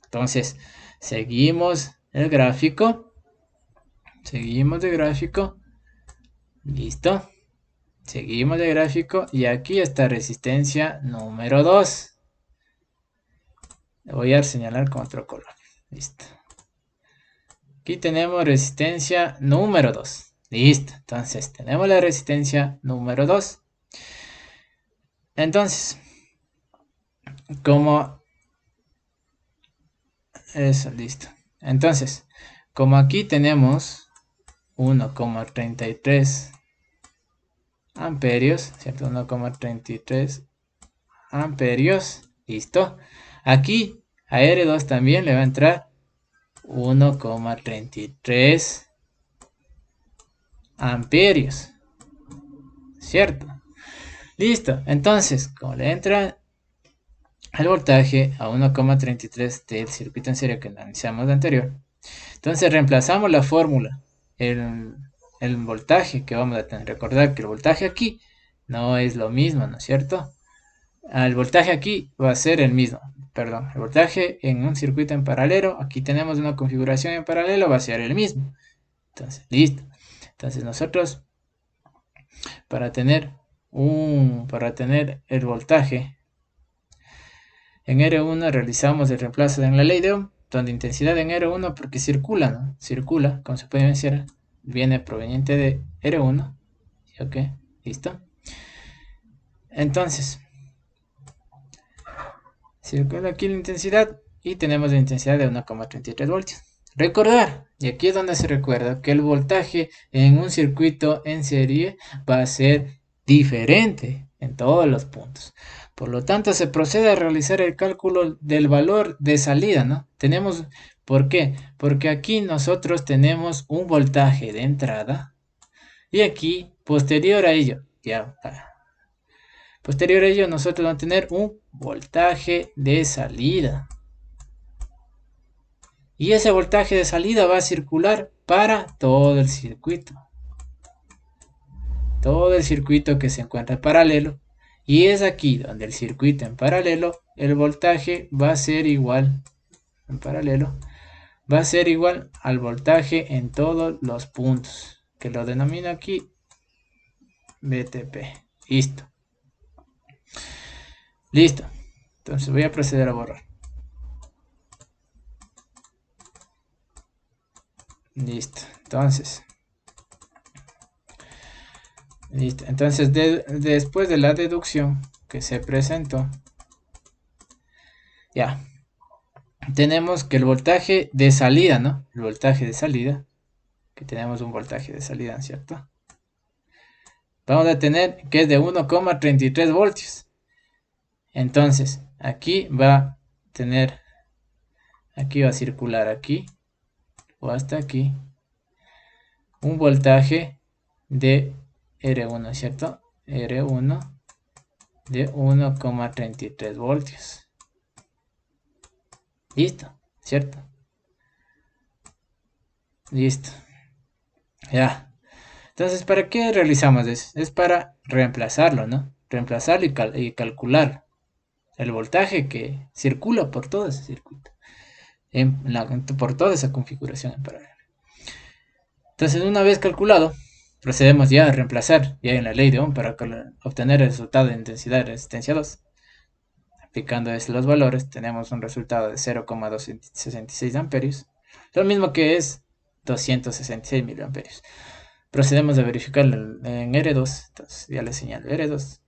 Entonces, seguimos el gráfico. Seguimos de gráfico. Listo. Seguimos de gráfico y aquí está resistencia número 2. Voy a señalar con otro color. Listo. Aquí tenemos resistencia número 2. Listo. Entonces tenemos la resistencia número 2. Entonces, como... Eso, listo. Entonces, como aquí tenemos 1,33 amperios, ¿cierto? 1,33 amperios. Listo. Aquí a R2 también le va a entrar 1,33 amperios, ¿cierto? Listo, entonces, como le entra el voltaje a 1,33 del circuito en serie que analizamos anterior, entonces reemplazamos la fórmula, el voltaje que vamos a tener. Recordar que el voltaje aquí no es lo mismo, ¿no es cierto? El voltaje aquí va a ser el mismo, perdón, el voltaje en un circuito en paralelo, aquí tenemos una configuración en paralelo, va a ser el mismo. Entonces, listo. Entonces nosotros para tener el voltaje en R1 realizamos el reemplazo en la ley de Ohm, donde intensidad en R1 porque circula, ¿no? Circula, como se puede mencionar, viene proveniente de R1. Ok, listo. Entonces, circula aquí la intensidad y tenemos la intensidad de 1,33 voltios. Recordar, y aquí es donde se recuerda, que el voltaje en un circuito en serie va a ser diferente en todos los puntos. Por lo tanto, se procede a realizar el cálculo del valor de salida, ¿no? ¿Por qué? Porque aquí nosotros tenemos un voltaje de entrada y aquí, posterior a ello, posterior a ello nosotros vamos a tener un voltaje de salida. Y ese voltaje de salida va a circular para todo el circuito. Todo el circuito que se encuentra en paralelo. Y es aquí donde el circuito en paralelo, el voltaje va a ser igual. En paralelo, va a ser igual al voltaje en todos los puntos. Que lo denomino aquí BTP. Listo. Listo. Entonces voy a proceder a borrar. Listo. Entonces después de la deducción que se presentó, ya, tenemos que el voltaje de salida, ¿no? El voltaje de salida, que tenemos un voltaje de salida, ¿cierto? Vamos a tener que es de 1,33 voltios. Entonces, aquí va a circular aquí, o hasta aquí, un voltaje de R1, ¿cierto? R1 de 1,33 voltios. Listo, ¿cierto? Listo. Ya. Entonces, ¿para qué realizamos eso? Es para reemplazarlo, ¿no? Reemplazarlo y calcular el voltaje que circula por todo ese circuito. Por toda esa configuración en paralelo. Entonces, una vez calculado, procedemos ya a reemplazar ya en la ley de Ohm para obtener el resultado de intensidad de resistencia 2. Aplicando los valores, tenemos un resultado de 0,266 amperios, lo mismo que es 266 miliamperios. Procedemos a verificarlo en R2, entonces ya le señalo R2,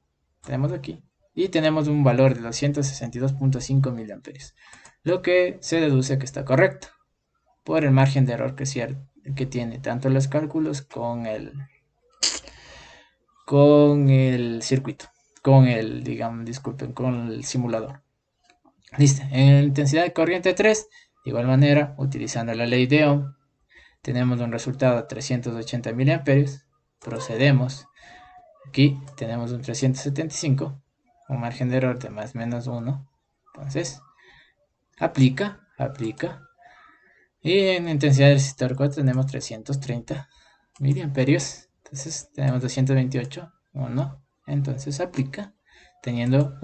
tenemos aquí, y tenemos un valor de 262.5 miliamperios, lo que se deduce que está correcto, por el margen de error que tiene tanto los cálculos con el circuito. con el, digamos, disculpen, con el simulador. Listo. En intensidad de corriente 3, de igual manera, utilizando la ley de Ohm, tenemos un resultado de 380 miliamperios. Procedemos. Aquí tenemos un 375, un margen de error de más o menos 1. Entonces, aplica. Y en intensidad del resistor 4 tenemos 330 miliamperios. Entonces, tenemos 228, 1. Entonces, aplica, teniendo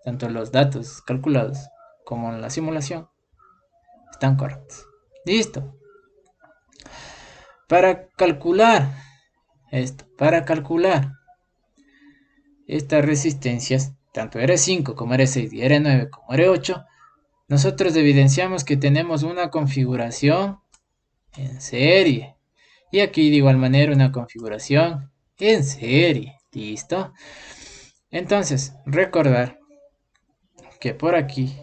tanto los datos calculados como en la simulación están correctos. Listo. Para calcular estas resistencias, tanto R5 como R6 y R9 como R8, nosotros evidenciamos que tenemos una configuración en serie. Y aquí de igual manera una configuración en serie. ¿Listo? Entonces, recordar que por aquí,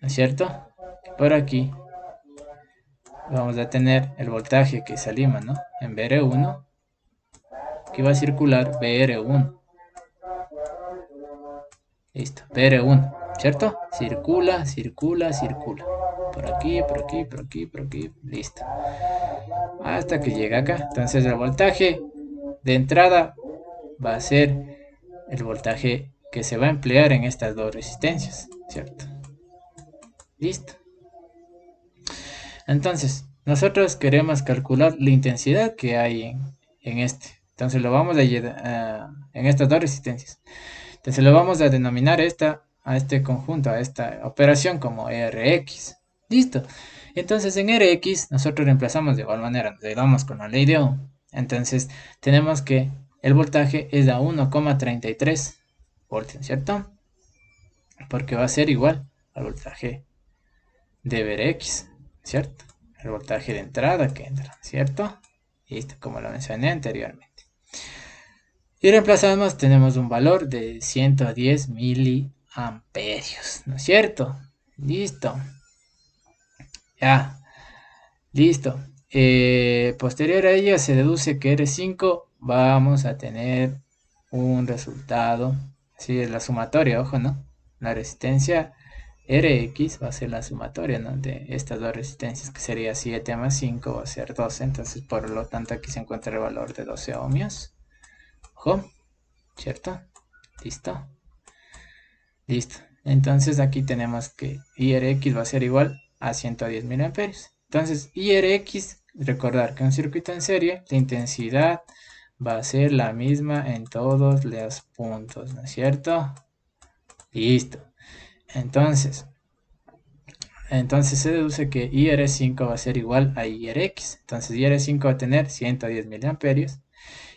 ¿no es cierto? Que por aquí vamos a tener el voltaje que salimos, ¿no? En BR1, que va a circular BR1. Listo, BR1, ¿cierto? Circula. Por aquí, listo. Hasta que llega acá. Entonces el voltaje de entrada va a ser el voltaje que se va a emplear en estas dos resistencias, ¿cierto? Listo. Entonces, nosotros queremos calcular la intensidad que hay en este. Entonces lo vamos en estas dos resistencias. Entonces lo vamos a denominar a este conjunto, a esta operación como Rx. Listo. Entonces en Rx nosotros reemplazamos de igual manera, nos ayudamos con la ley de Ohm. Entonces tenemos que el voltaje es a 1,33 voltios, ¿cierto? Porque va a ser igual al voltaje de Vrx, ¿cierto? El voltaje de entrada que entra, ¿cierto? Listo, como lo mencioné anteriormente. Y reemplazamos, tenemos un valor de 110 miliamperios, ¿no es cierto? Listo. Ya, listo. Posterior a ello se deduce que R5 vamos a tener un resultado, así es la sumatoria, ojo, ¿no? La resistencia Rx va a ser la sumatoria, ¿no? De estas dos resistencias, que sería 7 más 5 va a ser 12, entonces por lo tanto aquí se encuentra el valor de 12 ohmios. Ojo, ¿cierto? Listo. Listo. Entonces aquí tenemos que IRX va a ser igual a 110 miliamperios. Entonces IRX, recordar que un circuito en serie, la intensidad va a ser la misma en todos los puntos, ¿no es cierto? Listo. Entonces se deduce que IR5 va a ser igual a IRX. Entonces IR5 va a tener 110 miliamperios.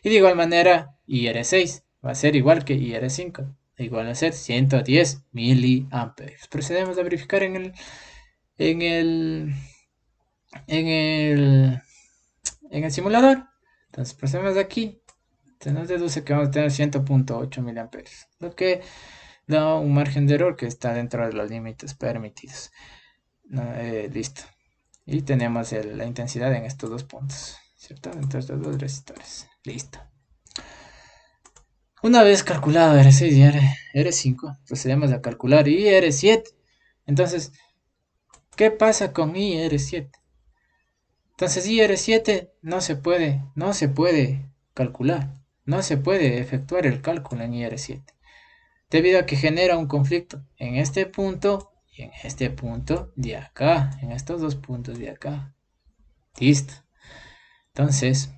Y de igual manera IR6 va a ser igual que IR5. Igual a ser 110 miliamperios. Procedemos a verificar en el simulador. Entonces procedemos de aquí. Se nos deduce que vamos a tener 100.8 miliamperios. Lo que da un margen de error que está dentro de los límites permitidos. Listo. Y tenemos la intensidad en estos dos puntos, ¿cierto? Entre estos dos resistores. Listo. Una vez calculado R6 y R5, procedemos a calcular IR7. Entonces, ¿qué pasa con IR7? Entonces IR7 no se puede calcular, no se puede efectuar el cálculo en IR7, debido a que genera un conflicto en este punto y en este punto de acá, en estos dos puntos de acá. Listo. Entonces,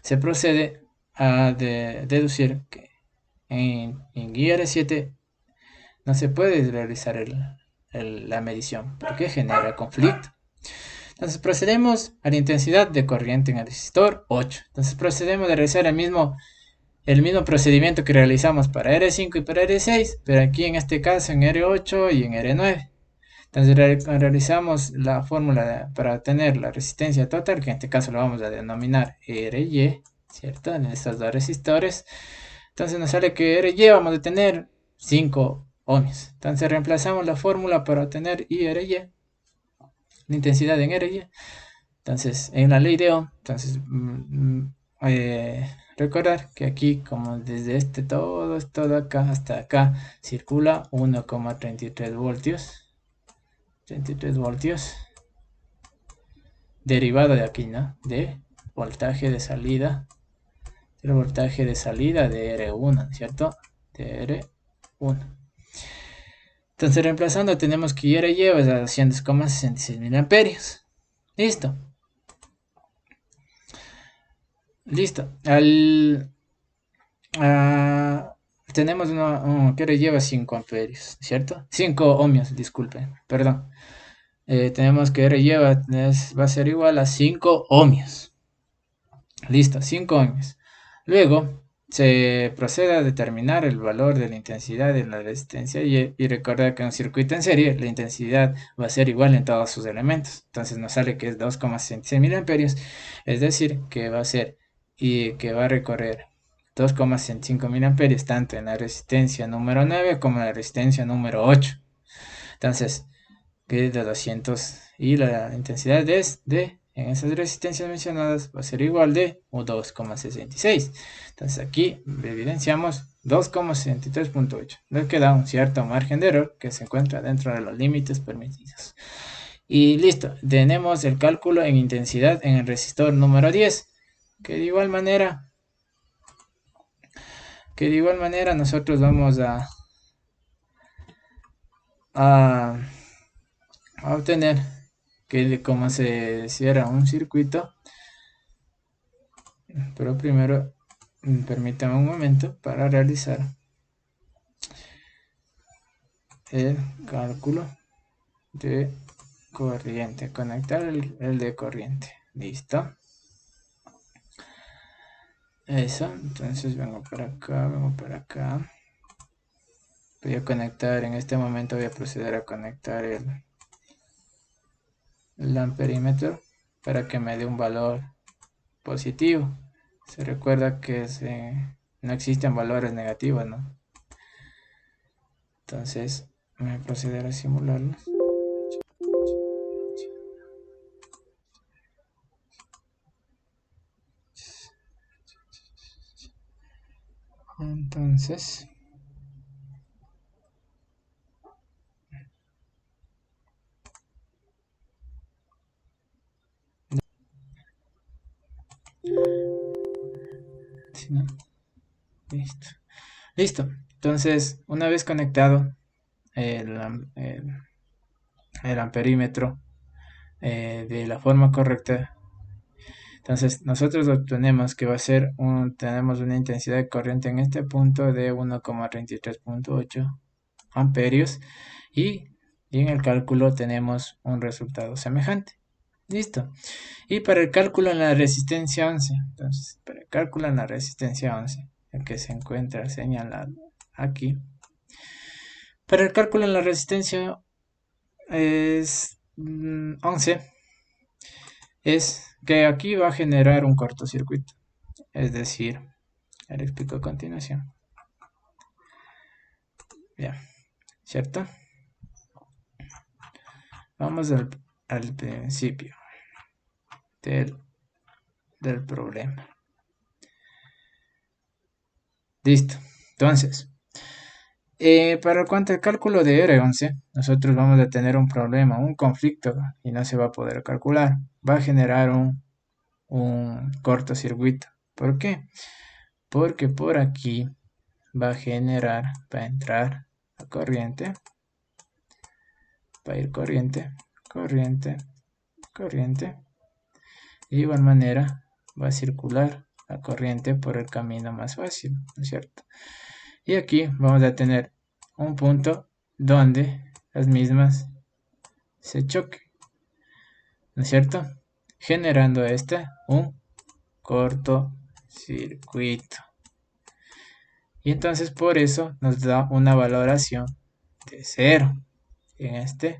se procede a deducir que en IR7 no se puede realizar la medición porque genera conflicto. Entonces procedemos a la intensidad de corriente en el resistor 8. Entonces procedemos a realizar el mismo procedimiento que realizamos para R5 y para R6, pero aquí en este caso en R8 y en R9. Entonces realizamos la fórmula para obtener la resistencia total, que en este caso lo vamos a denominar RY, ¿cierto? En estos dos resistores. Entonces nos sale que RY vamos a tener 5 ohmios. Entonces reemplazamos la fórmula para obtener IRY, la intensidad en RY. Entonces en la ley de Ohm, entonces recordar que aquí, como desde todo esto de acá hasta acá, circula 1,33 voltios. 33 voltios. Derivado de aquí, ¿no? De voltaje de salida. El voltaje de salida de R1, ¿cierto? De R1. Entonces, reemplazando, tenemos que R lleva a 200,66 miliamperios. Listo. Listo. Tenemos que R lleva 5 amperios, ¿cierto? 5 ohmios, disculpen, perdón. Tenemos que R lleva va a ser igual a 5 ohmios. Listo, 5 ohmios. Luego se procede a determinar el valor de la intensidad de la resistencia y recordar que en un circuito en serie la intensidad va a ser igual en todos sus elementos. Entonces nos sale que es 2,66 miliamperios, es decir, que va a ser y que va a recorrer 2,65 miliamperios tanto en la resistencia número 9 como en la resistencia número 8. Entonces, que es de 200 y la intensidad en esas resistencias mencionadas va a ser igual de 2,66. Entonces aquí evidenciamos 2,63.8, lo que da un cierto margen de error que se encuentra dentro de los límites permitidos. Y listo, tenemos el cálculo en intensidad en el resistor número 10, que de igual manera nosotros vamos a obtener que como se cierra un circuito, pero primero permítame un momento para realizar el cálculo de corriente, conectar el de corriente. Listo. Eso, entonces vengo para acá. Voy a conectar, en este momento voy a proceder a conectar el amperímetro para que me dé un valor positivo. Se recuerda que no existen valores negativos, ¿no? Entonces voy a proceder a simularlos. Entonces listo. Entonces, una vez conectado el amperímetro de la forma correcta, entonces nosotros obtenemos que va a ser tenemos una intensidad de corriente en este punto de 1,33.8 amperios y en el cálculo tenemos un resultado semejante. Listo. Y para el cálculo en la resistencia 11, entonces para el cálculo en la resistencia 11, el que se encuentra señalado aquí, para el cálculo en la resistencia es 11, es que aquí va a generar un cortocircuito, es decir, le explico a continuación. Ya, ¿cierto? Vamos al principio del problema. Listo. Entonces, para cuanto al cálculo de R11, nosotros vamos a tener un problema, un conflicto, y no se va a poder calcular. Va a generar un cortocircuito. ¿Por qué? Porque por aquí va a generar, va a entrar la corriente, va a ir corriente, corriente, corriente. Y de igual manera va a circular la corriente por el camino más fácil, ¿no es cierto? Y aquí vamos a tener un punto donde las mismas se choquen, ¿no es cierto? Generando un cortocircuito. Y entonces por eso nos da una valoración de 0 en este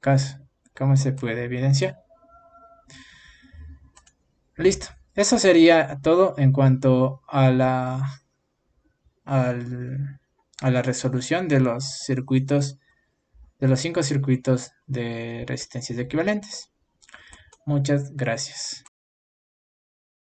caso. ¿Cómo se puede evidenciar? Listo. Eso sería todo en cuanto a la resolución de los circuitos, de los 5 circuitos de resistencias equivalentes. Muchas gracias.